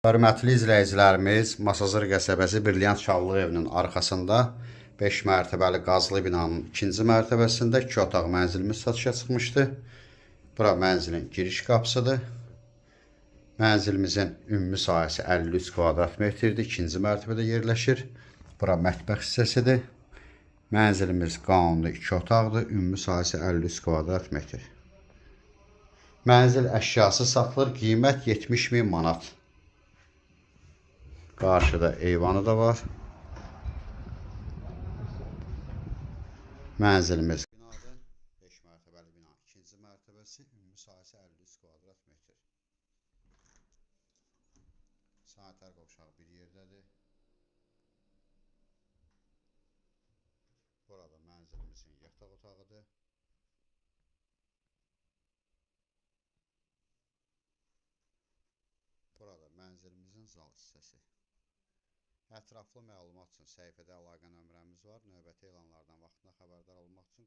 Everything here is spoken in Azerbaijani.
Hörmətli izləyicilərimiz, Masazır qəsəbəsi Brilliant Şallıq evinin arxasında 5 mərtəbəli qazlı binanın 2-ci mərtəbəsində 2 otaq mənzilimiz satışa çıxmışdı. Bura mənzilin giriş qapısıdır. Mənzilimizin ümumi sahəsi 53 kvadrat metrdir. 2-ci mərtəbədə yerləşir. Bura mətbəx hissəsidir. Mənzilimiz qanunlu 2 otaqdır. Ümumi sahəsi 53 kvadrat metr. Mənzil əşyası satılır. Qiymət 70.000 manat. Qarşıda eyvanı da var. Mənzilimiz binadır. 5 mərtəbəli bina. 2-ci mərtəbəsi, ümumi sahəsi 53 kvadrat metr. Sanitər qovşağı bir yerdədir. Burada mənzilimizin yataq otağıdır. Burada mənzilimizin zal hissəsi. Ətraflı məlumat üçün səhifədə əlaqə nömrəmiz var. Növbəti elanlardan vaxtında xəbərdar olmaq üçün